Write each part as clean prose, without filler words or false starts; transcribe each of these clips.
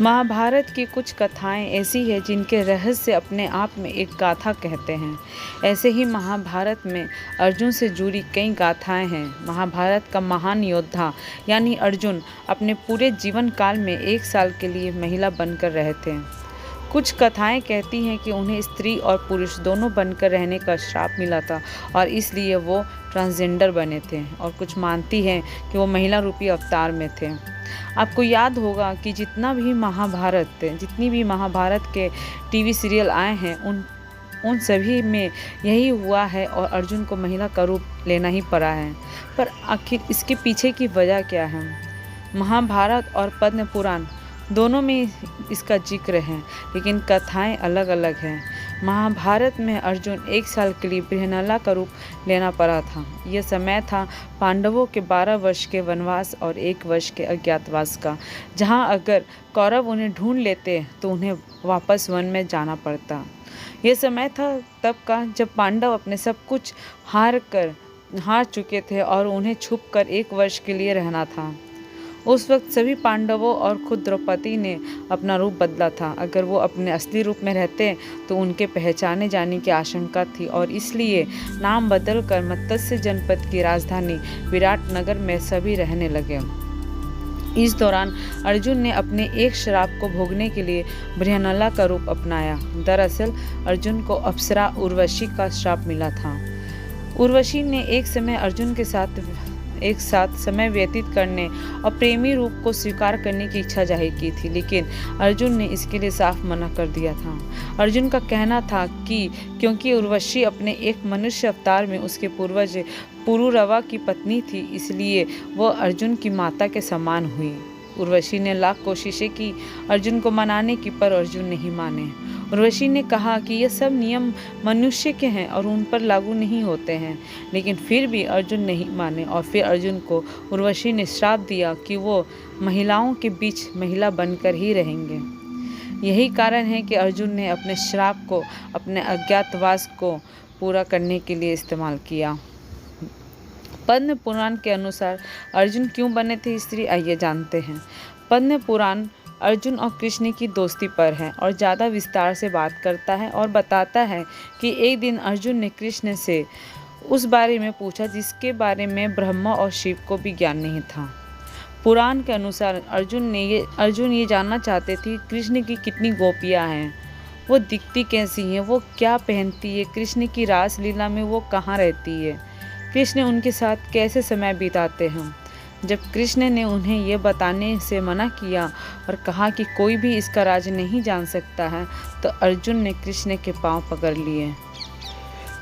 महाभारत की कुछ कथाएं ऐसी हैं जिनके रहस्य अपने आप में एक गाथा कहते हैं। ऐसे ही महाभारत में अर्जुन से जुड़ी कई गाथाएं हैं। महाभारत का महान योद्धा यानी अर्जुन अपने पूरे जीवन काल में 1 साल के लिए महिला बनकर रहे थे। कुछ कथाएं कहती हैं कि उन्हें स्त्री और पुरुष दोनों बनकर रहने का श्राप मिला था और इसलिए वो ट्रांसजेंडर बने थे, और कुछ मानती हैं कि वो महिला रूपी अवतार में थे। आपको याद होगा कि जितनी भी महाभारत के टीवी सीरियल आए हैं उन सभी में यही हुआ है और अर्जुन को महिला का रूप लेना ही पड़ा है। पर आखिर इसके पीछे की वजह क्या है? महाभारत और पद्म पुराण दोनों में इसका जिक्र है, लेकिन कथाएं अलग अलग हैं। महाभारत में अर्जुन 1 साल के लिए बृहन्नला का रूप लेना पड़ा था। यह समय था पांडवों के 12 वर्ष के वनवास और 1 वर्ष के अज्ञातवास का, जहां अगर कौरव उन्हें ढूंढ लेते तो उन्हें वापस वन में जाना पड़ता। यह समय था तब का जब पांडव अपने सब कुछ हार चुके थे और उन्हें छुपकर 1 वर्ष के लिए रहना था। उस वक्त सभी पांडवों और खुद द्रौपदी ने अपना रूप बदला था। अगर वो अपने असली रूप में रहते तो उनके पहचाने जाने की आशंका थी और इसलिए नाम बदलकर मत्स्य जनपद की राजधानी विराटनगर में सभी रहने लगे। इस दौरान अर्जुन ने अपने एक श्राप को भोगने के लिए बृहन्नला का रूप अपनाया। दरअसल अर्जुन को अप्सरा उर्वशी का श्राप मिला था। उर्वशी ने एक समय अर्जुन के साथ समय व्यतीत करने और प्रेमी रूप को स्वीकार करने की इच्छा जाहिर की थी, लेकिन अर्जुन ने इसके लिए साफ मना कर दिया था। अर्जुन का कहना था कि क्योंकि उर्वशी अपने एक मनुष्य अवतार में उसके पूर्वज पुरुरवा की पत्नी थी, इसलिए वह अर्जुन की माता के समान हुई। उर्वशी ने लाख कोशिशें की अर्जुन को मनाने की, पर अर्जुन नहीं माने। उर्वशी ने कहा कि ये सब नियम मनुष्य के हैं और उन पर लागू नहीं होते हैं, लेकिन फिर भी अर्जुन नहीं माने और फिर अर्जुन को उर्वशी ने श्राप दिया कि वो महिलाओं के बीच महिला बनकर ही रहेंगे। यही कारण है कि अर्जुन ने अपने श्राप को अपने अज्ञातवास को पूरा करने के लिए इस्तेमाल किया। पद्म पुराण के अनुसार अर्जुन क्यों बने थे स्त्री, आइए जानते हैं। पद्म पुराण अर्जुन और कृष्ण की दोस्ती पर है और ज़्यादा विस्तार से बात करता है और बताता है कि एक दिन अर्जुन ने कृष्ण से उस बारे में पूछा जिसके बारे में ब्रह्मा और शिव को भी ज्ञान नहीं था। पुराण के अनुसार अर्जुन ये जानना चाहते थे कृष्ण की कितनी गोपियाँ हैं, वो दिखती कैसी हैं, वो क्या पहनती है, कृष्ण की रासलीला में वो कहाँ रहती है, कृष्ण उनके साथ कैसे समय बिताते हैं। जब कृष्ण ने उन्हें ये बताने से मना किया और कहा कि कोई भी इसका राज नहीं जान सकता है, तो अर्जुन ने कृष्ण के पांव पकड़ लिए।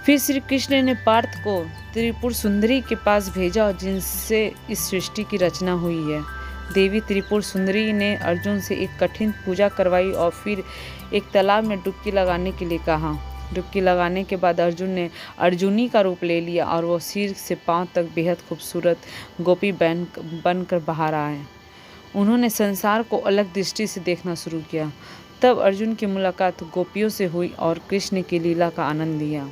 फिर श्री कृष्ण ने पार्थ को त्रिपुर सुंदरी के पास भेजा जिनसे इस सृष्टि की रचना हुई है। देवी त्रिपुर सुंदरी ने अर्जुन से एक कठिन पूजा करवाई और फिर एक तालाब में डुबकी लगाने के लिए कहा। डुबकी लगाने के बाद अर्जुन ने अर्जुनी का रूप ले लिया और वो सिर से पांव तक बेहद खूबसूरत गोपी बनकर बाहर आए। उन्होंने संसार को अलग दृष्टि से देखना शुरू किया। तब अर्जुन की मुलाकात गोपियों से हुई और कृष्ण की लीला का आनंद लिया।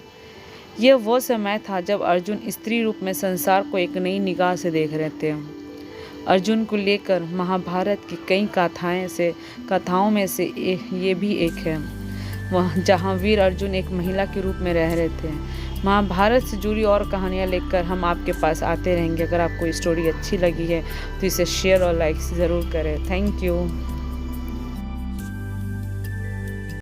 यह वो समय था जब अर्जुन स्त्री रूप में संसार को एक नई निगाह से देख रहे थे। अर्जुन को लेकर महाभारत की कई कथाओं में से ये भी एक है, वहाँ जहाँ वीर अर्जुन एक महिला के रूप में रह रहे थे। महाभारत से जुड़ी और कहानियाँ लेकर हम आपके पास आते रहेंगे। अगर आपको स्टोरी अच्छी लगी है तो इसे शेयर और लाइक ज़रूर करें। Thank you.